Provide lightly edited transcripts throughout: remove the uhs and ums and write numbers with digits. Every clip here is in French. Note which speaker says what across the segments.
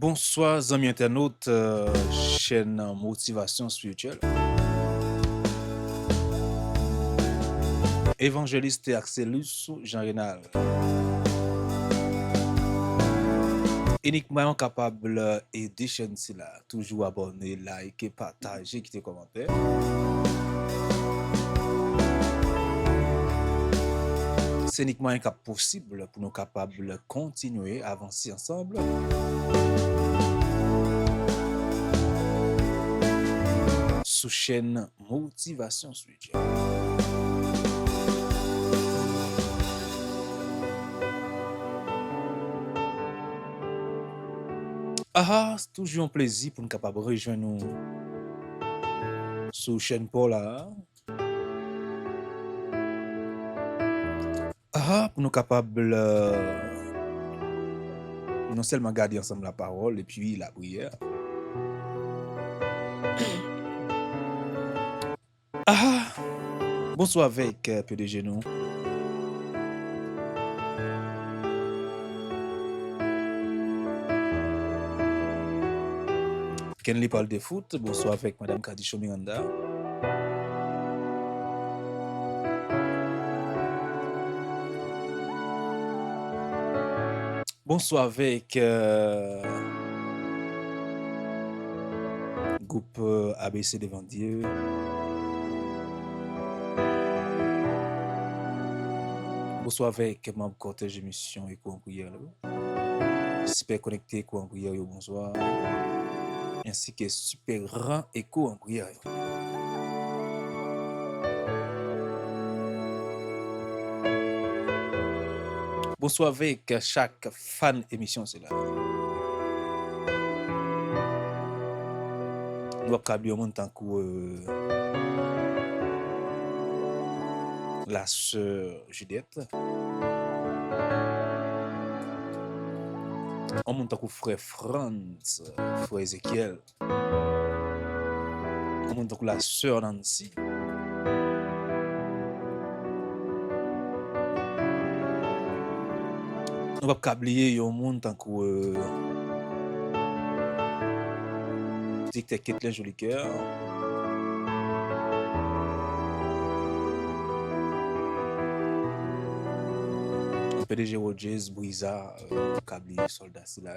Speaker 1: Bonsoir, amis internautes, chaîne Motivation Spirituelle. Évangéliste et Axelus, Jean Rénal. Uniquement capable d'aider chaîne là, toujours abonner, liker, partager, quitter commentaires. C'est uniquement un cap possible pour nous capables de continuer à avancer ensemble. Sous chaîne Motivation Spirituelle. C'est toujours un plaisir pour nous capables de rejoindre nous sur chaîne Paula. Pour nous capables non seulement garder ensemble la parole et puis la prière. Bonsoir avec PDG nous. Kenley parle de foot. Bonsoir avec Madame Kadicho Miranda. Bonsoir avec groupe ABC Devant Dieu. Bonsoir avec membre cortège émission et en prière. Super connecté écho en prière, bonsoir. Ainsi que super rang écho en prière. Bonsoir avec chaque fan émission, c'est là. Nous avons au monde tant que la sœur Juliette. On monte tant frère Franz, frère Ezekiel. On monte tant la sœur Nancy. On va oublier au monde tant que dictateur Ketlin Jolicoeur. PDG Rogers, Brisa, câblier, soldat, c'est là.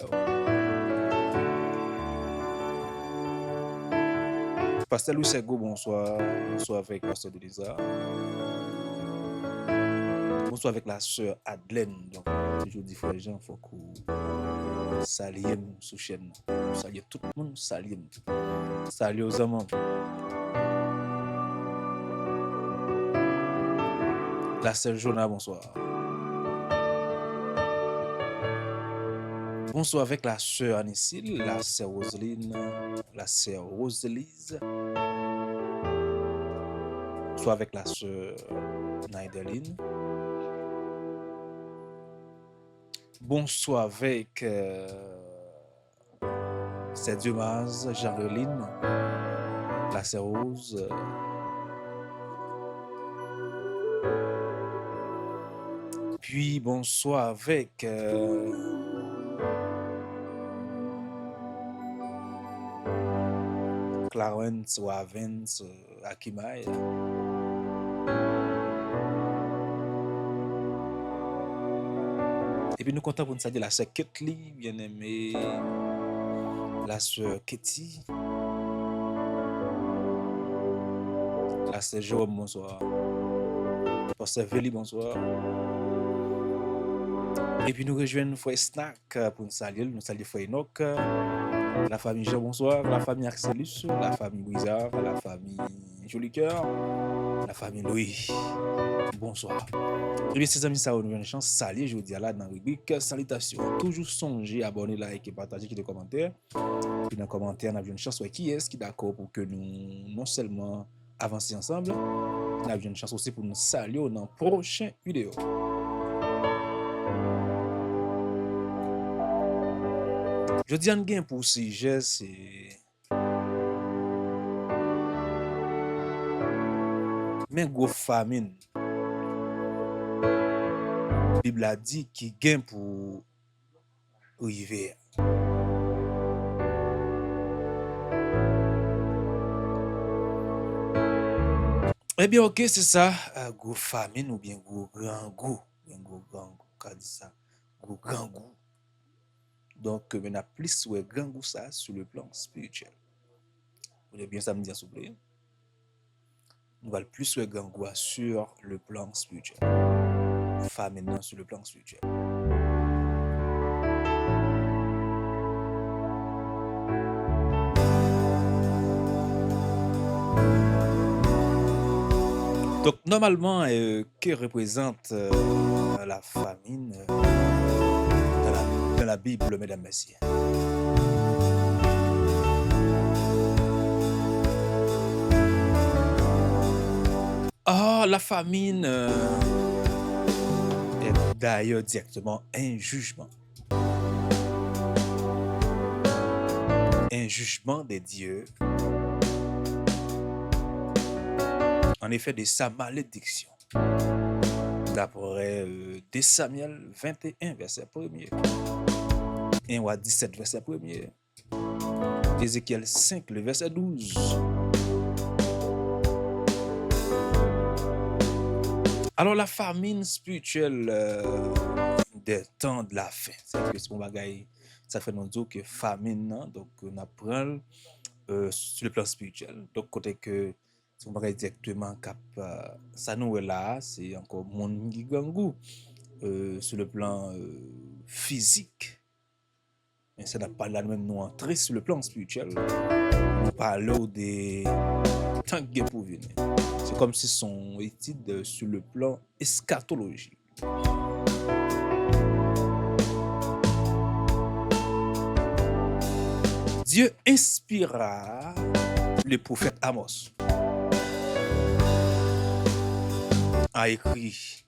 Speaker 1: Pasteur Louis Sego, bonsoir. Bonsoir avec Pasteur Delisa. Bonsoir avec la sœur Adelaine. Donc, toujours dit, frère Jean, il faut qu'on salue sous chaîne. Salut tout le monde, salut. Salut aux amants. La sœur Jonah, bonsoir. Bonsoir avec la sœur Anicille, la sœur Roseline, la sœur Roselise. Bonsoir avec la sœur Naideline. Bonsoir avec c'est Dieu Maz, Jean-Reline, la sœur Rose. Puis bonsoir avec Clarence Wavens Akimai. Et puis nous comptons pour nous saluer la sœur Ketli, bien-aimée, la sœur Ketty, la sœur Jérôme, bonsoir. Pasteur Veli, bonsoir. Et puis nous rejoignons Frère Snack pour nous saluer. Nous saluons Frère Enoch, la famille Jean, bonsoir. La famille Axelus, la famille Brizard, la famille Jolicoeur, la famille Louis. Bonsoir. Et bien, ces amis, ça va nous une chance. Salut, je vous dis à la dans la rubrique salutations. Toujours songer, abonner, liker, partager, quitter commentaires. Puis dans les commentaires, on a une chance. Qui est-ce qui est d'accord pour que nous, non seulement avancer ensemble, on a une chance aussi pour nous saluer dans la prochaine vidéo. Je dis un gain pour sujet, c'est même gros famine. La Bible a dit qu'il gain pour arriver. Eh bien, ok, c'est ça. Gros famine ou bien gros grand goût. Bien gros grand goût, qu'a dit ça. Gros grand goût. Donc, on a plus ouais, grand goût ça sur le plan spirituel. Vous voulez bien ça me dire, s'il vous plaît? On va le plus ouais, grand goût sur le plan spirituel. Famine sur le plan spirituel. Donc, normalement, que représente la famine dans la Bible, mesdames, messieurs? Ah, la famine est d'ailleurs directement un jugement. Un jugement des dieux. En effet, de sa malédiction. D'après 2 Samuel 21, verset 1er. 1 roi 17, verset 1er. Ézéchiel 5, le verset 12. Alors, la famine spirituelle des temps de la fin. C'est que mon bagaille, ça fait nous dire que famine, non? Donc, on apprend sur le plan spirituel. Donc, côté que si on va directement cap ça nous est là, c'est encore mon qui gangou sur le plan physique. Mais ça n'a pas la même nous entrer sur le plan spirituel. Nous parlons des temps qui pour venir. C'est comme si son étude sur le plan eschatologique. Dieu inspira le prophète Amos a écrit: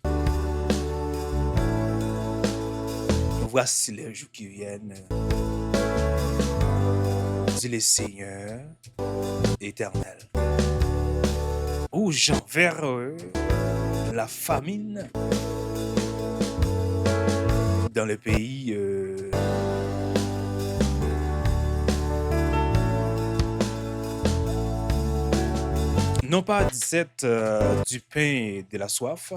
Speaker 1: voici les jours qui viennent, dit le Seigneur éternel, où j'enverrai la famine dans le pays non pas 17 du pain et de la soif,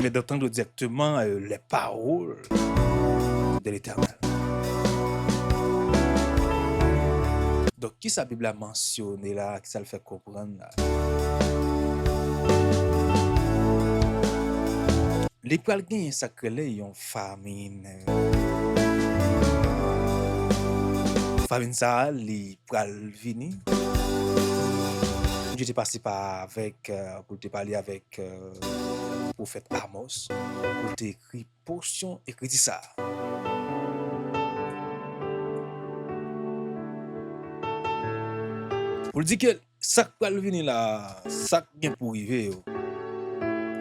Speaker 1: mais d'entendre directement les paroles de l'Éternel. Donc, qui sa Bible a mentionné là, qui ça le fait comprendre là? Les pral gen ça que là yon famine. Famine ça, li pral vini. Je t'ai passé par avec pour te parler avec prophète Amos, pour t'écrire portion écrit ça. Pour dire que ça qui va venir là, ça qui vient pour arriver,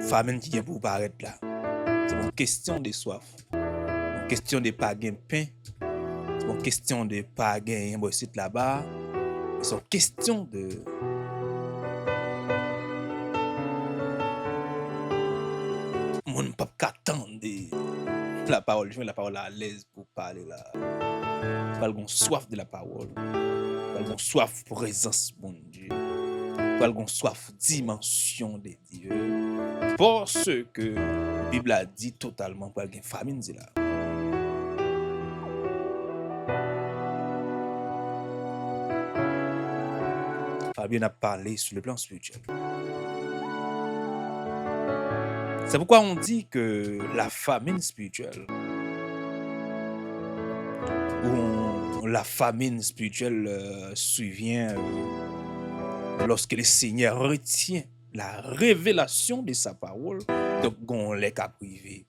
Speaker 1: famine qui vient pour paraître là. C'est une question de soif, une question de pas gain pain, c'est une question de pas gain un site là-bas, c'est une question de mon pas qu'attendre la parole, je mets la parole à l'aise pour parler là. Pas gon soif de la parole, pas gon soif présence mon Dieu, pas gon soif dimension de Dieu, parce que la Bible a dit totalement pas gain famine là. Fabien a parlé sur le plan spirituel. C'est pourquoi on dit que la famine spirituelle, ou la famine spirituelle survient lorsque le Seigneur retient la révélation de sa parole. Donc, on les cas privés,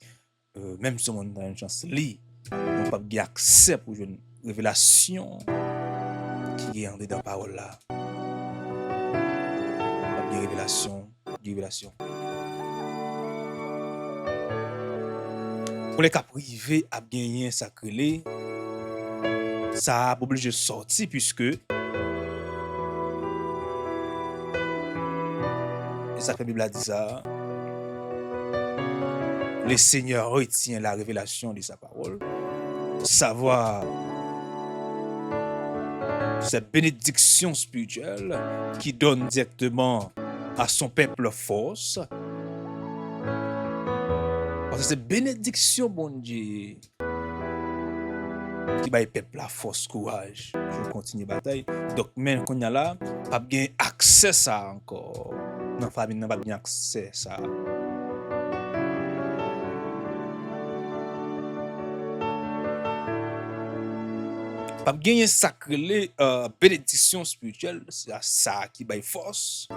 Speaker 1: même si on a une chance lit, on n'a pas bien accès pour une révélation qui est en dedans la parole là. Pas de révélation. Pour les cas privés à gagner sacré, ça a obligé de sortir puisque et ça que la Bible a dit ça. Le Seigneur retient la révélation de sa parole, savoir cette bénédiction spirituelle qui donne directement à son peuple force. Parce que c'est bénédiction, bon Dieu, qui va peuple la force, courage. Je continue la bataille. Donc, même quand on y a là, pas bien accès à ça encore. Dans la famille, n'a pas bien accès à ça. Pas gagner sacré bénédiction spirituelle, c'est ça qui baille force.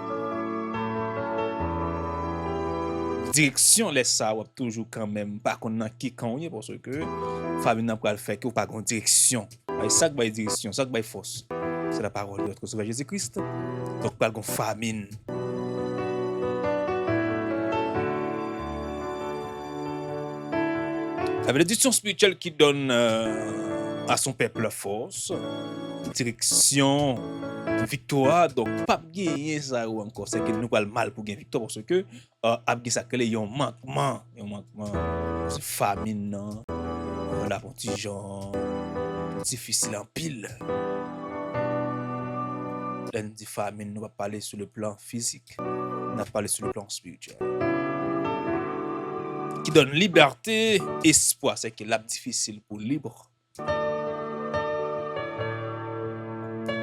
Speaker 1: Direction laisse ça ou toujours quand même pas qu'on a qui quand on est parce que famille n'a pas le faire que pas une direction. Et ça qui baille direction, ça qui baille force. C'est la parole de notre Sauveur Jésus-Christ. Donc pas une famine. La bénédiction spirituelle qui donne à son peuple force, direction, victoire. Donc, pas gagner ça ou encore. C'est que nous pas le mal pour gagner victoire parce que après ça, il y a un manquement. C'est famine, la petit genre, difficile en pile. Là, nous dit famine, nous va parler sur le plan physique, nous va parler sur le plan spirituel. Qui donne liberté, espoir. C'est que c'est difficile pour libre.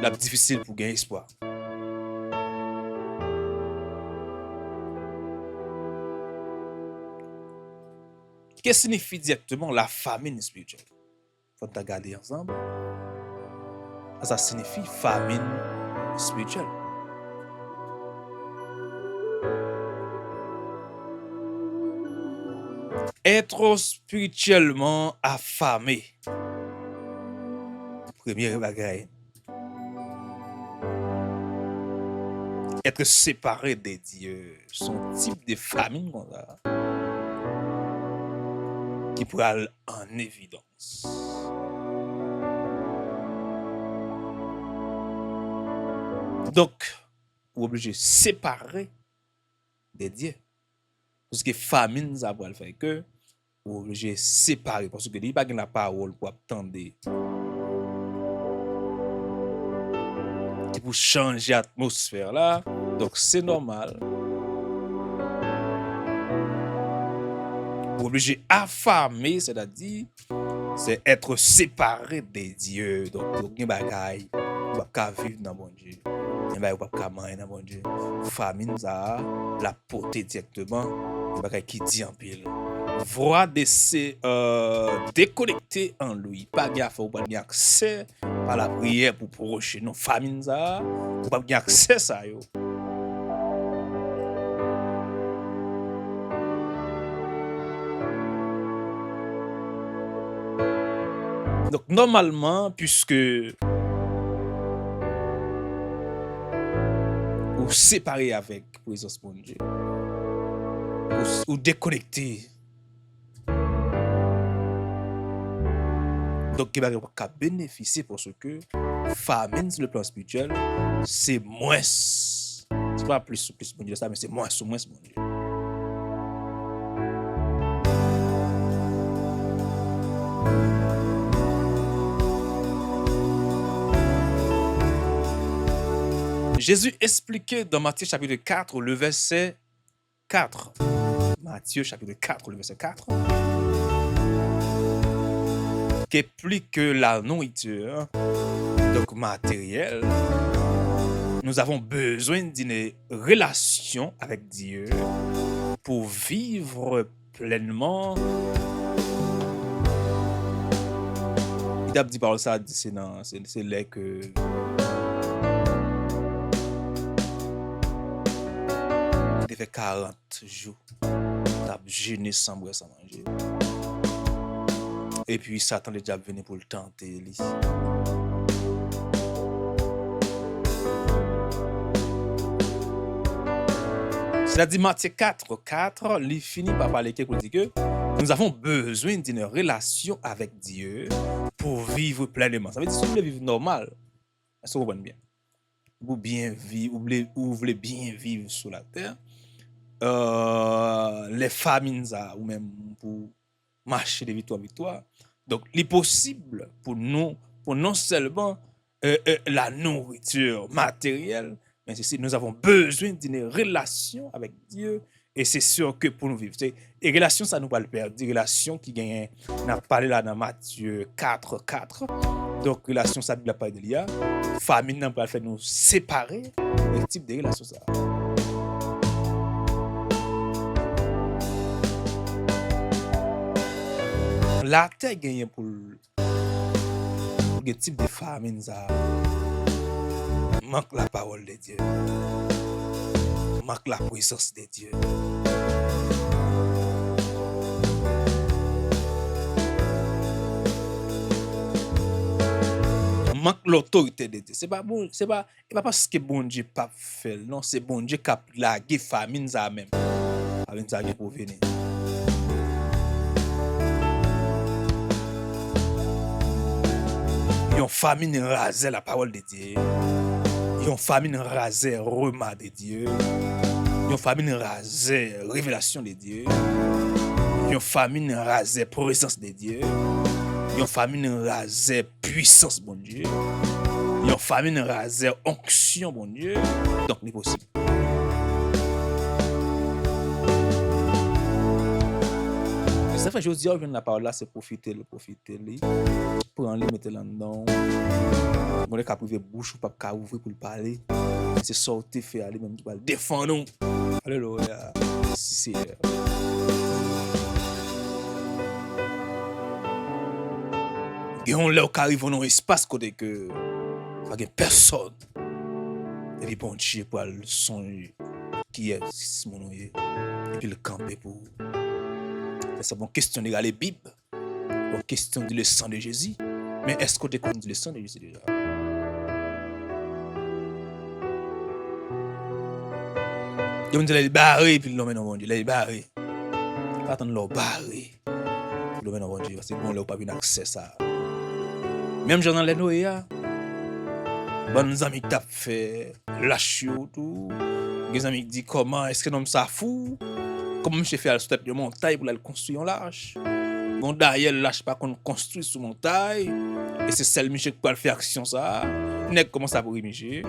Speaker 1: C'est difficile pour gagner espoir. Qu'est-ce que signifie directement la famine spirituelle? Faut nous regarder ensemble. Ça signifie famine spirituelle. Être spirituellement affamé. Premier bagage. Être séparé de Dieu. Son type de famine comme ça. Qui pourrait aller en évidence. Donc, vous êtes obligé de séparer de Dieu. Parce que famine, ça va le faire que vous êtes obligé de séparer. Parce que il n'y a pas de la parole pour attendre. Qui pour changer l'atmosphère là. Donc, c'est normal. Vous êtes obligé d'affamer, c'est-à-dire, c'est être séparé de Dieu. Donc, il y a des bagailles. Vous ne pouvez pas vivre dans mon Dieu. Vous ne pouvez pas manger dans mon Dieu. Famine, ça la portée directement. Il y a qui dit en pile. Voix de se déconnecter en lui. Pas gaffe, vous pas accès à la prière pour procher. Non, famine, ça, vous pas accès à ça. Yo. Donc, normalement, puisque vous séparez avec la présence de Dieu, ou déconnecté. Donc, il va pas bénéficier pour ce que famine sur le plan spirituel, c'est moins. C'est pas plus bon Dieu ça, mais c'est moins bon Dieu. Jésus expliquait dans Matthieu chapitre 4, le verset 4. Matthieu chapitre 4, le verset 4. Que plus que la nourriture, donc matérielle, nous avons besoin d'une relation avec Dieu pour vivre pleinement. Il a dit par ça, c'est là que il fait 40 jours. Il a jeûné sans boire, sans manger. Et puis Satan est déjà venu pour le tenter. C'est-à-dire Matthieu 4, il finit par parler qu'il dit que nous avons besoin d'une relation avec Dieu pour vivre pleinement. Ça veut dire que si vous voulez vivre normal, est-ce que vous comprenez bien? Vous voulez bien vivre sur la terre, les famines ou même pour marcher de victoire en victoire. Donc, il est possible pour nous, pour non seulement la nourriture matérielle, mais ceci, nous avons besoin d'une relation avec Dieu. Et c'est sûr que pour nous vivre, et relation, ça nous va le perdre. Des relations qui gagnent, on a parlé là dans Matthieu 4. Donc, relation, ça ne pas de l'IA. Famille, n'a pas fait nous séparer. Le type de relation, ça. La terre gagne pour le type de famille, ça manque la parole de Dieu. Manque la puissance de Dieu. Manque l'autorité de Dieu. C'est pas parce que bon Dieu pas fait, non, c'est bon Dieu qui a lagué famine ça même. Famine ça qui pour venir. Yon famine rasait la parole de Dieu. Yon famine rasait remard de Dieu. Yon famine rasait révélation de Dieu. Yon famine rasait présence de Dieu. Yon famine rasait puissance, bon Dieu. Yon famine rasait onction, bon Dieu. Donc, n'est possible. C'est vrai, je dis, la parole là, c'est profiter. Prendre les mettre là-dedans. On est capable de bouche ou pas qu'à ouvrir pour le parler. C'est sortir, faire aller, même pour le défendre. Alléluia. C'est et on là qui arrive dans l'espace côté que pas de personne. Et puis bon Dieu pour le songer qui est mon nom et puis le camper pour. C'est bon question de la Bible. Bon question de le sang de Jésus. Mais est-ce qu'on connaît le sang de Jésus déjà? Il me dit les barrer puis l'homme non bon Dieu, les barrer. Pas attendre leur barrer. L'homme non bon Dieu parce que bon là pas bien accès ça. Même genre dans les Noé, bonnes amis t'a fait lâcher tout. Les amis dit comment est-ce que l'homme ça fou? Comment monsieur fait à la tête de montagne pour aller construire un lâche? Bon derrière lâche pas qu'on construit sous montagne et c'est celle monsieur qui peut faire action ça. Nèg commence à brûler monsieur.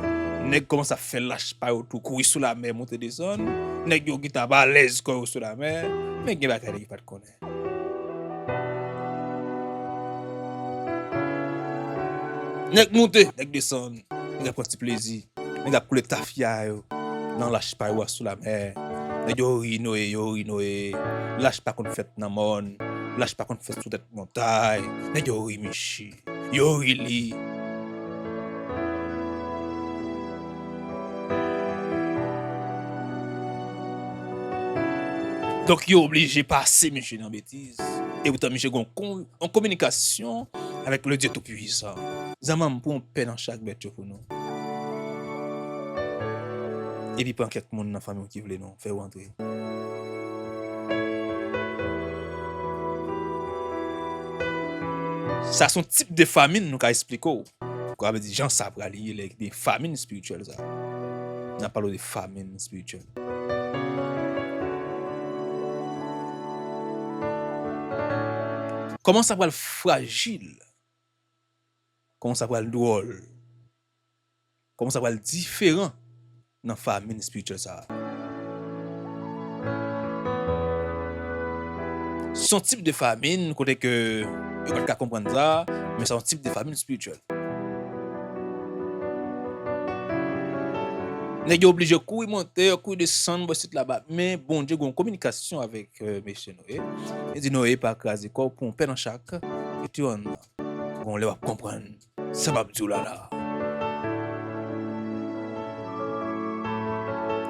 Speaker 1: Nèg commence à faire lâche pas autour courir sous la mer monter descendre. Nèg yo qui t'a pas à l'aise courir sous la mer, mais qui va qui pas te connaître. Nèg monter, nèg descendre, nèg prend petit plaisir. Nèg a couler tafia yo dans lâche pas sous la mer. Nèg yo rinoé. Lâche pas qu'on fait dans monde. Lâche pas qu'on fait sous cette montagne. Nèg yo ri michi. Yo ri li. Donc yo obligé passer monsieur dans bêtise. Et pourtant monsieur en communication avec le Dieu tout-puissant. Zaman pour on paix dans chaque bête pour nous. Et puis pas quelques monde dans la famille qui voulait non faire rentrer. Ça son type de famine nous qu'a expliqué. Quoi veut dire Jean ça pour lier les famines spirituelles ça. On a parlé de famine spirituelle. Comment ça va le fragile? Comment ça va le drôle? Comment ça va le différent dans la famille spirituelle ça? Son type de famine, côté que vous pouvez comprendre ça, mais c'est un type de famine spirituelle. Vous êtes obligé de courir, monter, courir, descendre, là-bas. Mais bon Dieu, en communication avec M. Noé, il dit Noé pas craser corps pour un père dans chaque. Et tu on va comprendre. Ça va dire là.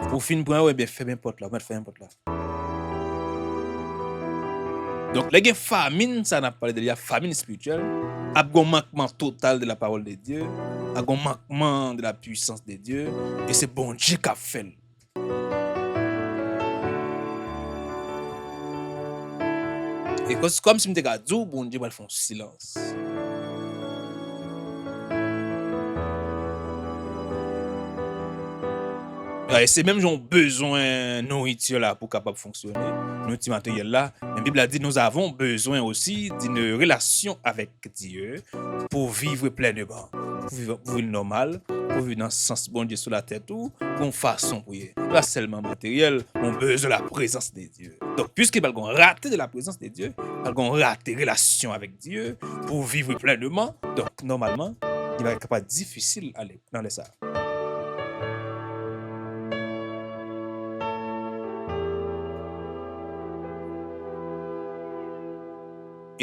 Speaker 1: Pour finir, pour bien faire n'importe là, faire n'importe là. Donc, les famine, ça n'a pas parlé de la famine spirituelle, a un manquement total de la parole de Dieu, a un manquement de la puissance de Dieu, et c'est bon Dieu qui a fait. Et comme si je me disais, bon Dieu va faire un silence. Et c'est même j'ai besoin de nourriture là pour capable fonctionner, notre matériel là. La Bible a dit nous avons besoin aussi d'une relation avec Dieu pour vivre pleinement. pour vivre normal, pour vivre dans le sens bon Dieu sur la tête ou pour une façon pour y. Pas seulement matériel, on a besoin de la présence de Dieu. Donc, puisqu'il va rater de la présence de Dieu, il va rater relation avec Dieu pour vivre pleinement. Donc, normalement, il va être capable difficile aller dans les ça.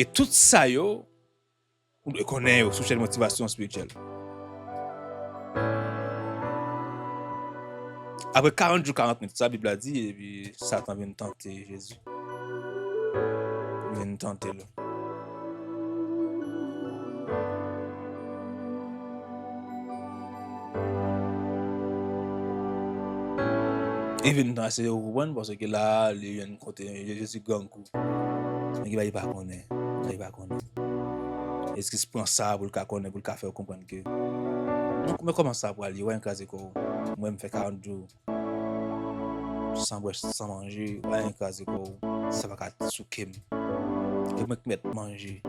Speaker 1: Et tout ça, on le connaît sous cette motivation spirituelle. Après 40 jours, 40 minutes, ça, la Bible a dit, et puis Satan vient tenter Jésus. Il vient tenter là. Il vient tenter Jésus parce que là, il vient côté Jésus gangou. Mais il va pas connaître. Il va pas connaître. Est-ce qu'il se prend ça pour le connaître, pour le faire comprendre que. Mais comment ça pour aller? Ouais, un cas quoi. Moi, je me fais 40 jours. Sans boire, sans manger. Ouais, un cas quoi. Ça va être souqué. Je me mettre manger.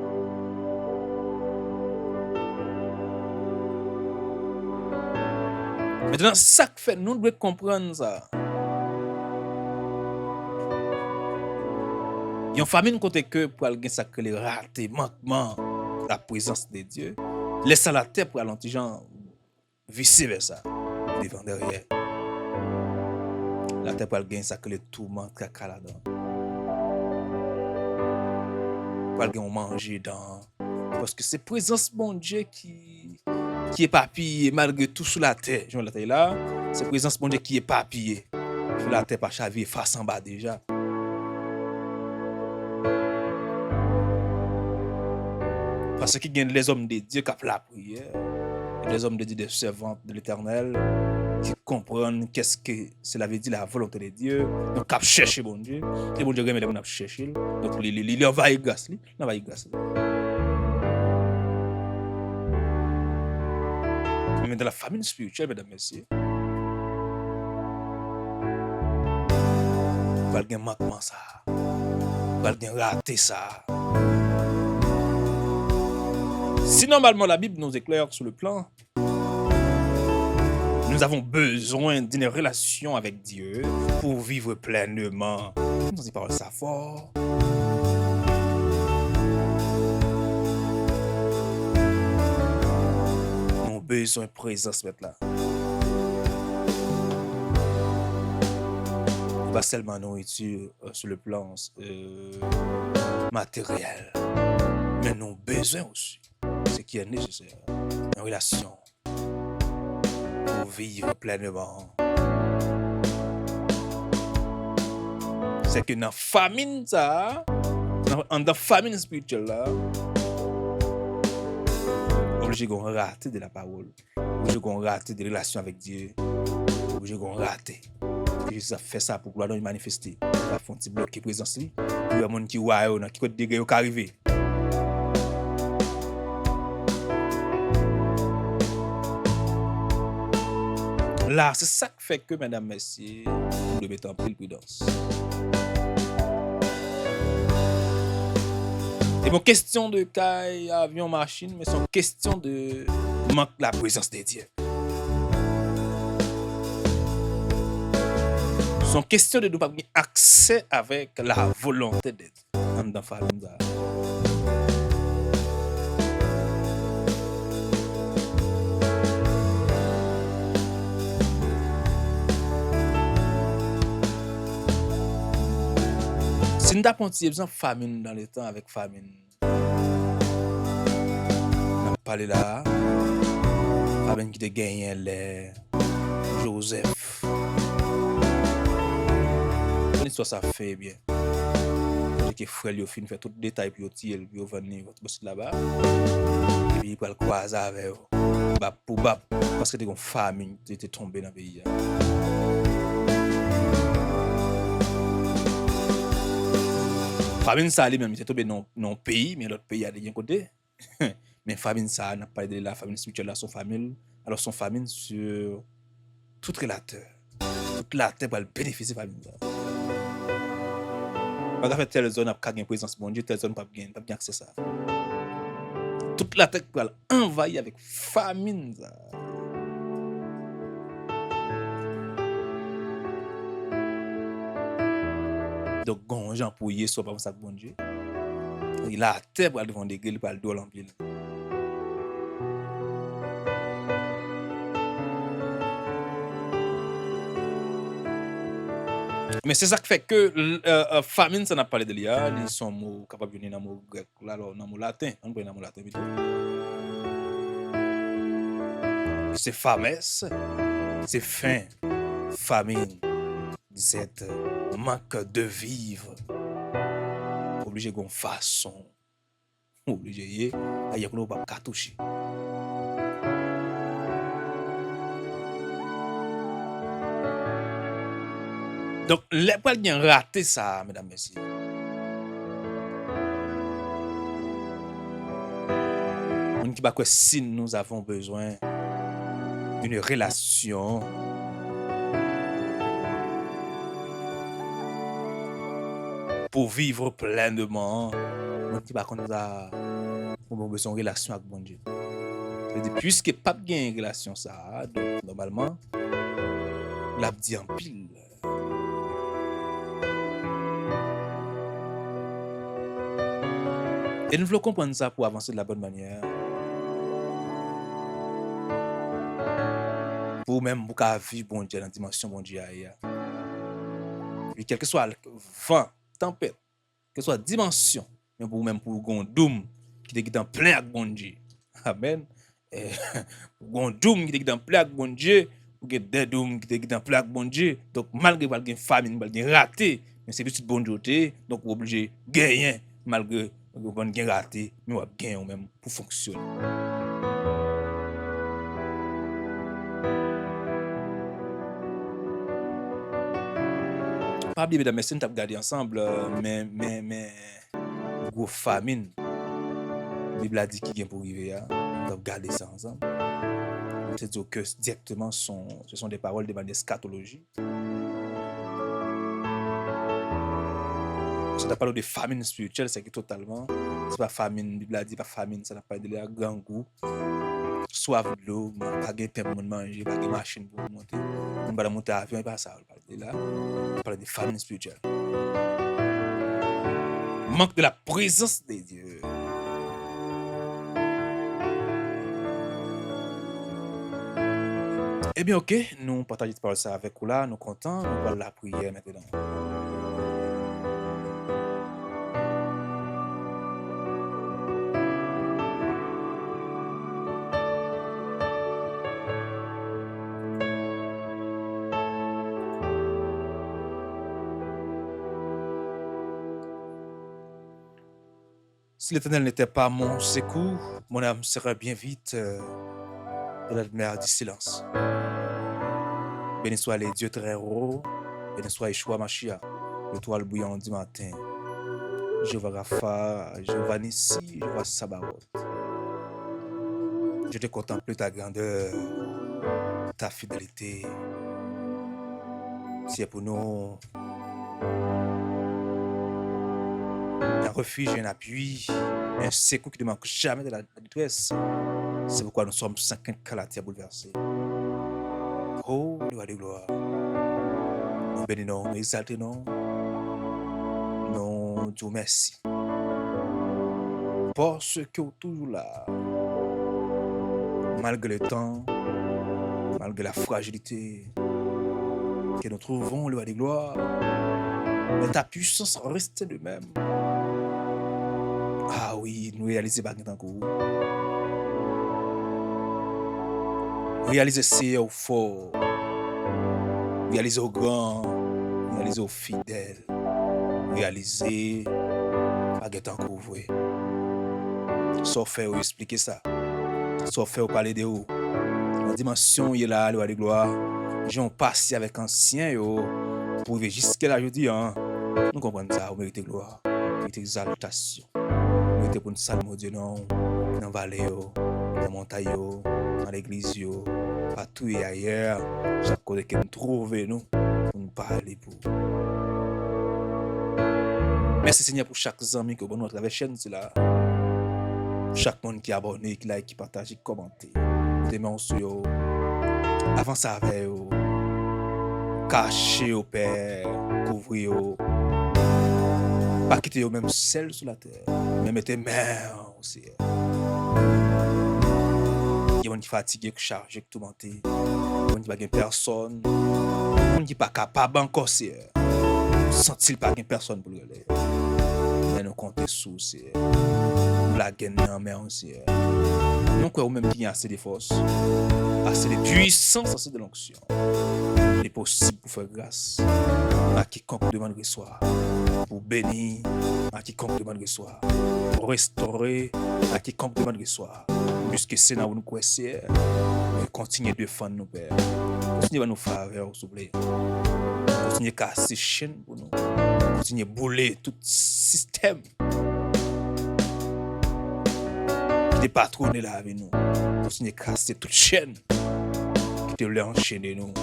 Speaker 1: Maintenant, ça que fait, nous devons comprendre ça. Il y a une famine côté que pour aller ça que les ratés, manquement, la présence de Dieu. Laisse la terre pour aller gens vice versa, devant derrière. La terre pour aller ça que les tourments caca là-dedans. Pour aller manger dans. Parce que c'est présence bon Dieu qui est papillé malgré tout sur la terre. Je la terre là, c'est présence bon Dieu qui est papillé. Sur la terre pas chavier face en bas déjà. Parce qu'il y a les hommes de Dieu qui ont la prière, les hommes de Dieu, des servantes de l'Éternel, qui comprennent qu'est-ce que cela veut dire la volonté de Dieu. Donc, qui chercher bon Dieu. Et bon Dieu, il a cherché. Donc, il envahit grâce. Mais dans la famille spirituelle, mesdames et messieurs, il va y avoir un manquement ça. Il va y avoir un raté ça. Si normalement la Bible nous éclaire sur le plan, nous avons besoin d'une relation avec Dieu pour vivre pleinement. Nous y parlons ça fort. Nous avons besoin de présence maintenant. Pas seulement nourriture sur le plan matériel, mais nous avons besoin aussi. Ce qui est nécessaire, une relation pour vivre pleinement. C'est que dans la famine, dans la famine spirituelle, là, obligé qu'on rate de la parole, obligé qu'on rate des relations avec Dieu, obligé qu'on rate. Jésus a fait ça pour pouvoir nous manifester. Il a fait un petit bloc qui est présent ici, il y a des gens qui voient, qui côté degré qui arrivé. Là, c'est ça qui fait que, mesdames, messieurs, nous devons être en pile prudence. C'est une question de caille, avion, machine, mais c'est une question de manque la présence de Dieu. C'est une question de nous pas avoir accès avec la volonté de Dieu dans la famille. Si nous avons besoin de famine dans le temps avec famine, on parle là, famine qui te gagne les Joseph. L'histoire ça fait bien. Parce que frère lui fin fait tout détail puis il puis venir votre boss là-bas. Et puis il va le croiser avec eux. Pour parce que t'es une famine, tu es tombé dans le pays. Famine ça lui-même, il est tombé dans le pays, mais l'autre pays a de côté. Mais famine ça, n'a pas de la famine spirituelle là, son famine. Alors son famine sur toute relateur. Toute la terre va bénéficier de famine ça. Pas fait telle zone a pas gain présence bon Dieu, telle zone pas gain accès ça. toute la terre pour envahir avec famine. Ça. Donc, quand Jean pour y soit pas ça bon Dieu. Il a terre pour devant des gueules pour le dos en pile. Mais c'est ça qui fait que famine, ça n'a pas parlé de l'IA, ils sont mots capables de venir dans le mot grec, là, dans le mot latin. On peut dans le mot latin plutôt. C'est famesse, c'est faim, famine, c'est manque de vivre. Obligé de façon, obligé de y avoir pas toucher. Donc, les poils ont raté ça, mesdames, messieurs. On ne dit pas que si nous avons besoin d'une relation pour vivre pleinement, on ne dit pas qu'on a besoin de relation avec bon Dieu. Puisque pas de relation ça, donc normalement, l'a dit en pile. Et nous voulons comprendre ça pour avancer de la bonne manière. Pour même pour vivre bon Dieu dans la dimension bon Dieu. Et quel que soit le vent, tempête, quelle que soit la dimension, mais pour même pour Gondoum qui est en plein avec bon Dieu. Amen. Gondoum qui est en plein avec bon Dieu, ou des Doum qui est en plein avec bon Dieu. Donc malgré qu'il y a une famine, qu'il y a raté, mais c'est petit bon Dieu, donc on est obligé de gagner malgré vous avez bien raté, mais vous avez gagné même pour fonctionner. Pas bien, mesdames, messieurs, nous avons regardé ensemble, mais gros famine. La Bible a dit qu'il y a pour arriver, nous avons regardé ça ensemble. C'est dire que directement, ce sont des paroles de manière scatologie. Ça n'a pas parlé de famine spirituelle, c'est que totalement, c'est pas famine, la Bible a dit pas famine, ça n'a pas parlé de grand goût, soif de l'eau, pas de pain pour manger, pas de machine pour monter, on va monter à l'avion, et pas ça, on parle de là, on parle de famine spirituelle. Manque de la présence de Dieu. Eh bien, ok, nous partageons cette parole ça avec vous là, nous contents, nous parlons la prière maintenant. Si l'Éternel n'était pas mon secours, mon âme serait bien vite dans la mer du silence. Béni soit les dieux très hauts, béni soit Yeshua Mashiach, l'étoile bouillante du matin. Jéhovah Rapha, Jéhovah Nissi, Jéhovah Sabaoth. Je te contemple ta grandeur, ta fidélité. C'est pour nous un refuge, un appui, un secours qui ne manque jamais de la détresse. C'est pourquoi nous sommes 50 calatiers bouleversés. Oh, gloire de gloire. Nous bénissons, nous exaltons, nous disons merci. Parce que tu es toujours là. Malgré le temps, malgré la fragilité que nous trouvons, gloire de gloire, mais ta puissance reste de même. Ah oui, nous réalisons pas tant que vous. Réaliser c'est au fort, réaliser au grand, réaliser au fidèle, réaliser pas tant que vous. Sauf faire expliquer ça, sauf faire parler de vous. La dimension est là, gloire de gloire. J'ai passé avec ancien pour vivre jusqu'à là, je dis, hein. Nous comprenons ça, vous méritez gloire, vous méritez exaltation, vous méritez pour une salle, mon Dieu, non, dans la vallée, dans la montagne, dans l'église, partout et ailleurs, chaque côté que nous trouvons, nous parler pour. Merci Seigneur pour chaque ami que nous à travers la chaîne, là. chaque monde qui est abonné, qui like, qui partage, qui commente. Des mains sur yo. Avant ça avec yo. Caché au père, couvrir yo. Pas quitter yo même seul sur la terre. Mais mettez main aussi. Il y a des gens qui sont fatigués, qui chargés, qui tout menté. Il y a des gens qui n'ont pas personne. Il y a des gens qui ne sont pas capables encore. Sentir pas personne pour le relais. Mais nous comptons sous. Nous la gagnons, mais aussi. Nous croyons même qu'il y a assez de force, assez de puissance, assez de l'onction. Il est possible pour faire grâce à quiconque demande reçoit, pour bénir à quiconque demande reçoit, pour restaurer à quiconque demande reçoit. Puisque c'est là où nous croyons, continuez de défendre nos pères, continuez à nous faveur, s'il vous plaît. Continuez à casser chaîne pour nous, continuez à bouler tout système qui est patronné là avec nous. Continuez à casser toute chaîne qui te enchaîner nous.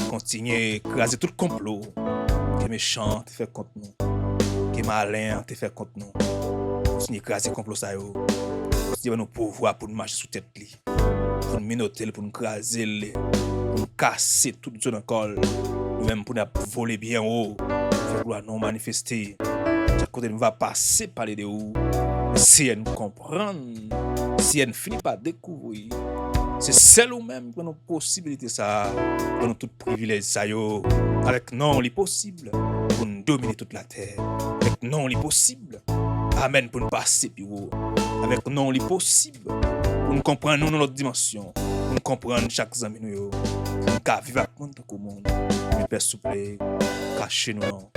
Speaker 1: Continuez à écraser tout complot qui est méchant, te fait contre nous, qui est malin, te fait contre nous. Continuez à écraser complot ça yo. Continuez à nous pouvoir pour nous marcher sous tête li, pour nous minoter, pour nous craser, pour nous casser tout zone encore, nous-mêmes pour nous voler bien haut, pour vouloir nous manifester. Chaque côté nous va passer par les deux. Si elle nous comprend, si elle finit par découvrir, c'est celle ou même pour nos possibilités, ça, pour nos tout privilèges, ça yo. Avec non, il est possible pour nous dominer toute la terre. Avec non, il est possible. Amen, pour nous passer plus haut. Avec non, il est possible pour nous comprendre nous dans notre dimension. Pour nous comprendre chaque ami nous. Pour nous vivre avec nous monde. Mais Père, s'il vous plaît, cachez-nous,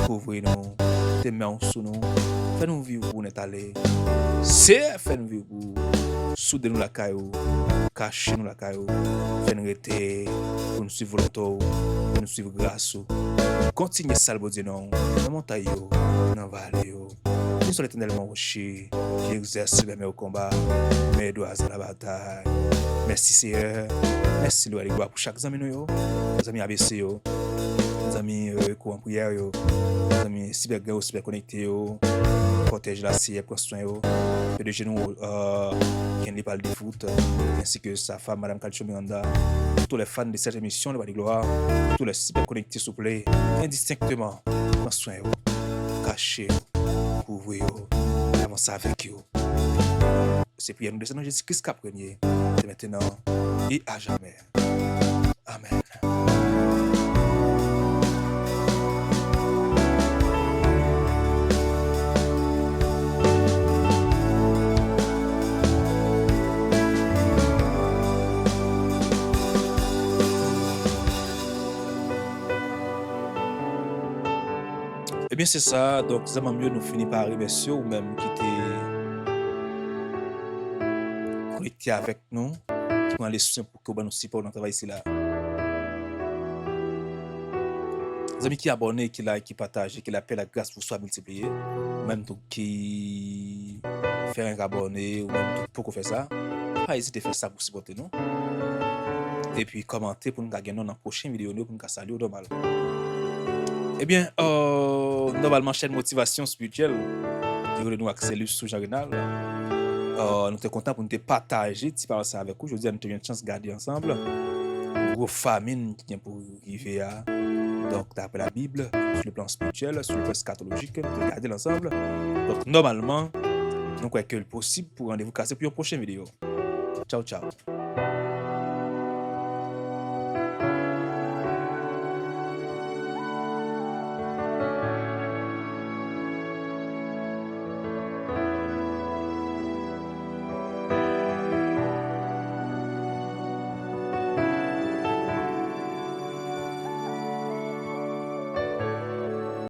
Speaker 1: couvrez-nous, témoignez sur nous. Fais-nous vivre pour nous aller. C'est fais-nous vivre pour soudez-nous la caillou, cachez-nous la caillou, fais-nous rester pour nous suivre le tour, pour nous suivre grâce. Continuez ça le bon Dieu non, dans la montagne, dans la vallée. Nous sommes éternellement rochers qui exercent les meilleurs combats, mes doigts à la bataille. Merci Seigneur, merci Lord pour chaque ami nous, les amis ABC, les amis courant prière, les amis cyber connectés. Protège la CIE, prend soin de genoux qui ne parle de foot, ainsi que sa femme, Madame Calcio Miranda, tous les fans de cette émission, le Badi Gloire, tous les cyber connectés, s'il vous plaît, indistinctement, prend soin, cachez, couvrez, avancez avec eux. C'est prière nous descendons Jésus-Christ qui a premier, c'est maintenant et à jamais. Amen. Eh bien, c'est ça. Donc, ça m'a mieux nous finir par arriver sur ou même qui était connecté avec nous, qui prend les soutiens pour que nous support dans le travail ici là. Les amis qui abonnent, qui like, qui partagent, qui l'appellent la grâce pour soit multipliée, même tout qui fait un abonné ou même tout pour qu'on fait ça, pas hésiter à faire ça pour supporter nous. Et puis commenter pour nous gagner dans la prochaine vidéo pour nous saluer au normal. Eh bien, normalement, chaîne motivation spirituelle, nous accélérons sur Jarinal. Nous sommes contents pour nous partager si par ça avec vous. Aujourd'hui, nous avons une chance de garder ensemble. Gros famine qui vient pour arriver à. Donc, d'après la Bible, sur le plan spirituel, sur le plan scatologique, nous avons gardé ensemble. Donc, normalement, nous croyons que c'est possible pour rendez-vous casser pour une prochaine vidéo. Ciao, ciao.